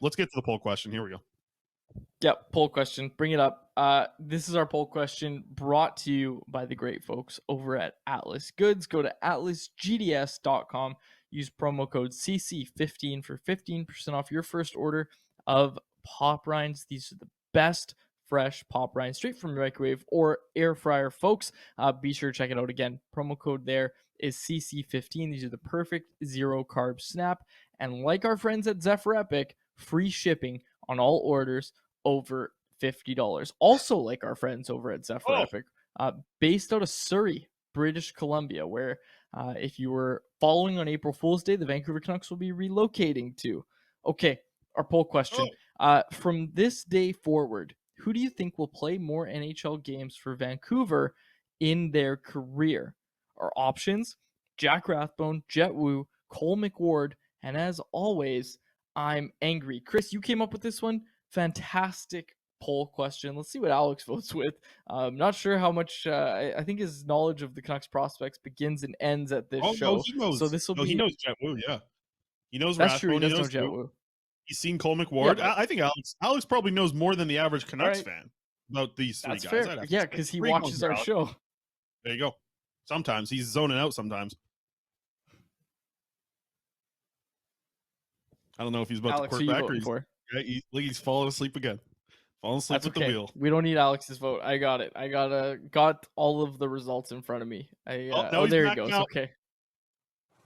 let's get to the poll question. Here we go. Yep, poll question. Bring it up. This is our poll question brought to you by the great folks over at Atlas Goods. Go to atlasgds.com. Use promo code CC15 for 15% off your first order of pop rinds. These are the best fresh pop rinds straight from your microwave or air fryer, folks. Be sure to check it out again. Promo code there is CC15. These are the perfect zero carb snap. And like our friends at Zephyr Epic, free shipping on all orders over $50. Also, like our friends over at Zephyr Epic, based out of Surrey, British Columbia, where if you were following on April Fool's Day, the Vancouver Canucks will be relocating to. Okay, our poll question. From this day forward, who do you think will play more NHL games for Vancouver in their career? Our options: Jack Rathbone, Jet Wu, Cole McWard, and as always, I'm angry. Chris, you came up with this one. Fantastic poll question. Let's see what Alex votes with. I'm not sure how much. I think his knowledge of the Canucks prospects begins and ends at this show. No, he knows. So this will be. He knows Jet Wu. Yeah, he knows That's Rathbone. true. He does know knows Jet Wu. He's seen Cole McWard. Yeah, I think Alex probably knows more than the average Canucks fan about these three That's guys. fair. Yeah, because he watches our show. There you go. Sometimes he's zoning out. Sometimes I don't know if he's about Alex, to quirk back or he's falling asleep again. Falling asleep with the wheel. We don't need Alex's vote. I got it. I got all of the results in front of me. No, there he goes. Okay.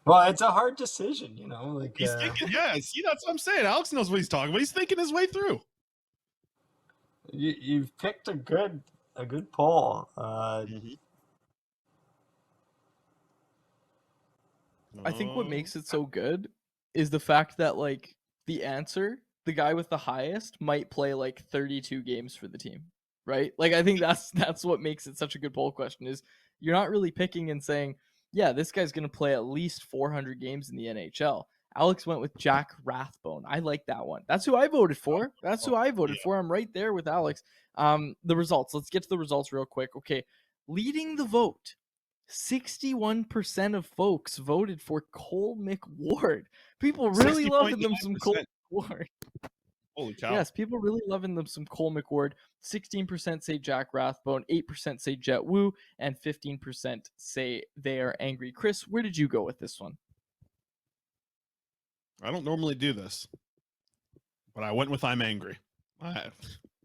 Well, it's a hard decision, you know. Like he's thinking. Yeah, see, that's what I'm saying. Alex knows what he's talking about. He's thinking his way through. You've picked a good poll. I think what makes it so good is the fact that like the answer, the guy with the highest might play like 32 games for the team, right? Like I think that's what makes it such a good poll question is you're not really picking and saying, yeah, this guy's going to play at least 400 games in the NHL. Alex went with Jack Rathbone. I like that one. That's who I voted for. I'm right there with Alex. The results. Let's get to the results real quick. Okay. Leading the vote, 61% of folks voted for Cole McWard. People really loving them some Cole McWard. Holy cow. Yes, people really loving them some Cole McWard. 16% say Jack Rathbone, 8% say Jet Wu, and 15% say they are angry. Chris, where did you go with this one? I don't normally do this, but I went with I'm angry.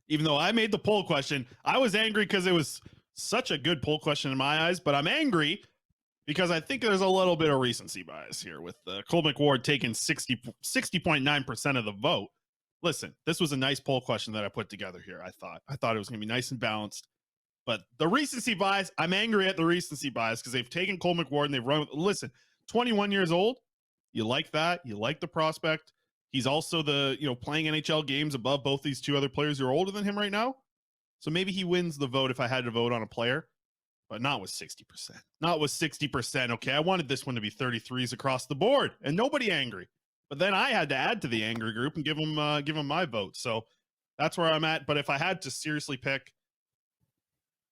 Even though I made the poll question, I was angry because it was such a good poll question in my eyes, but I'm angry because I think there's a little bit of recency bias here with Cole McWard taking 60.9% of the vote. Listen, this was a nice poll question that I put together here. I thought it was going to be nice and balanced, but the recency bias, I'm angry at the recency bias because they've taken Cole McWard and they've run with, listen, 21 years old. You like that. You like the prospect. He's also playing NHL games above both these two other players who are older than him right now. So maybe he wins the vote if I had to vote on a player, but not with 60%. Not with 60%. Okay, I wanted this one to be 33s across the board and nobody angry. But then I had to add to the angry group and give him my vote. So that's where I'm at. But if I had to seriously pick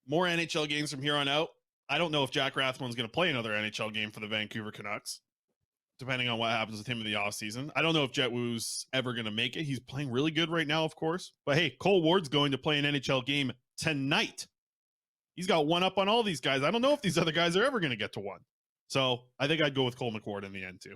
more NHL games from here on out, I don't know if Jack Rathbone's going to play another NHL game for the Vancouver Canucks, depending on what happens with him in the offseason. I don't know if Jet Wu's ever going to make it. He's playing really good right now, of course. But hey, Cole Ward's going to play an NHL game tonight. He's got one up on all these guys. I don't know if these other guys are ever going to get to one. So I think I'd go with Cole McWard in the end, too.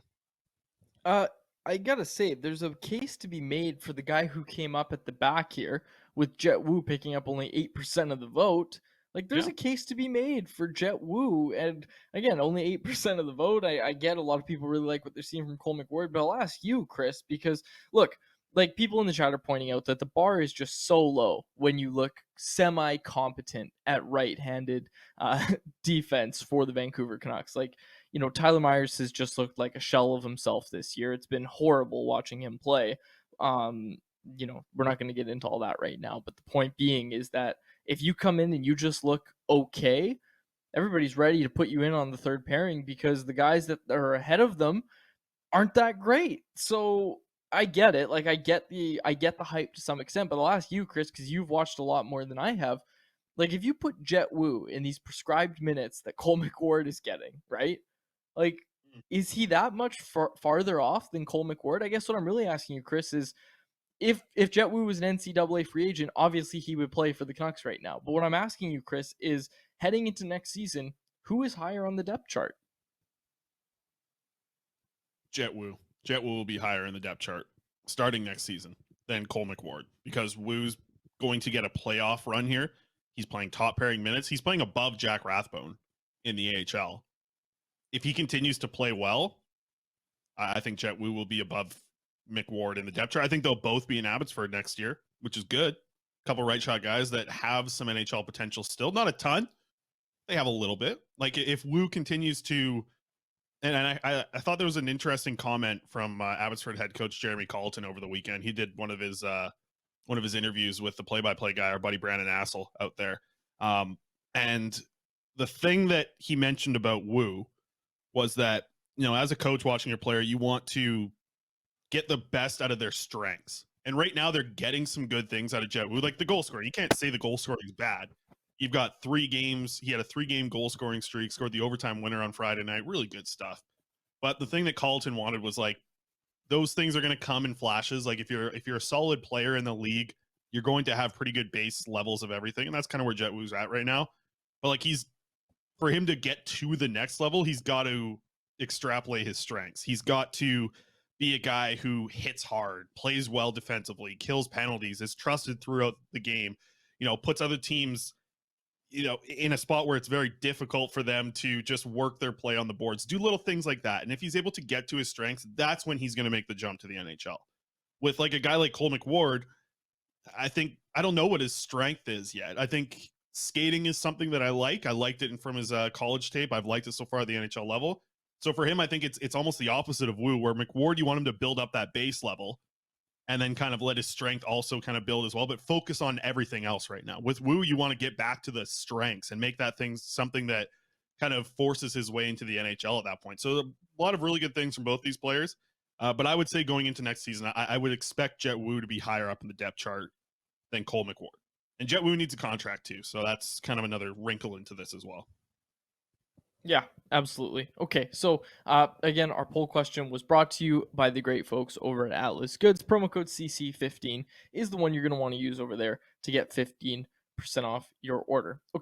I got to say, there's a case to be made for the guy who came up at the back here with Jet Wu picking up only 8% of the vote. Like, there's a case to be made for Jet Wu. And again, only 8% of the vote. I get a lot of people really like what they're seeing from Cole McWard, but I'll ask you, Chris, because look, like people in the chat are pointing out that the bar is just so low when you look semi-competent at right-handed defense for the Vancouver Canucks. Like, Tyler Myers has just looked like a shell of himself this year. It's been horrible watching him play. We're not going to get into all that right now, but the point being is that if you come in and you just look okay, everybody's ready to put you in on the third pairing because the guys that are ahead of them aren't that great. So I get it. Like I get the hype to some extent, but I'll ask you, Chris, because you've watched a lot more than I have. Like if you put Jet Wu in these prescribed minutes that Cole McWard is getting, right? Like, is he that much farther off than Cole McWard? I guess what I'm really asking you, Chris, is if Jet Wu was an NCAA free agent, obviously he would play for the Canucks right now. But what I'm asking you, Chris, is heading into next season, who is higher on the depth chart? Jet Wu. Jet Wu will be higher in the depth chart starting next season than Cole McWard because Wu's going to get a playoff run here. He's playing top pairing minutes. He's playing above Jack Rathbone in the AHL. If he continues to play well, I think Jet Wu will be above McWard in the depth chart. I think they'll both be in Abbotsford next year, which is good. A couple right shot guys that have some NHL potential still. Not a ton. They have a little bit. Like if Wu continues to, and I thought there was an interesting comment from Abbotsford head coach Jeremy Colleton over the weekend. He did one of his interviews with the play-by-play guy, our buddy Brandon Assel out there. And the thing that he mentioned about Wu was that, you know, as a coach watching your player, you want to get the best out of their strengths. And right now they're getting some good things out of Jet Wu, like the goal scoring. You can't say the goal scoring is bad. You've got 3 games. He had a 3-game goal scoring streak, scored the overtime winner on Friday night. Really good stuff. But the thing that Colleton wanted was like, those things are going to come in flashes. Like if you're a solid player in the league, you're going to have pretty good base levels of everything. And that's kind of where Jet Wu's at right now. But like for him to get to the next level, he's got to extrapolate his strengths. He's got to be a guy who hits hard, plays well defensively, kills penalties, is trusted throughout the game, you know, puts other teams, you know, in a spot where it's very difficult for them to just work their play on the boards, do little things like that. And if he's able to get to his strengths, that's when he's going to make the jump to the NHL. With like a guy like Cole McWard, I don't know what his strength is yet. I think skating is something that I like. I liked it from his college tape. I've liked it so far at the NHL level. So for him, I think it's almost the opposite of Wu, where McWard, you want him to build up that base level and then kind of let his strength also kind of build as well, but focus on everything else right now. With Wu, you want to get back to the strengths and make that thing something that kind of forces his way into the NHL at that point. So a lot of really good things from both these players. But I would say going into next season, I would expect Jet Wu to be higher up in the depth chart than Cole McWard. And Jet Wu needs a contract too. So that's kind of another wrinkle into this as well. Yeah, absolutely. Okay, so again, our poll question was brought to you by the great folks over at Atlas Goods. Promo code CC15 is the one you're going to want to use over there to get 15% off your order. Okay.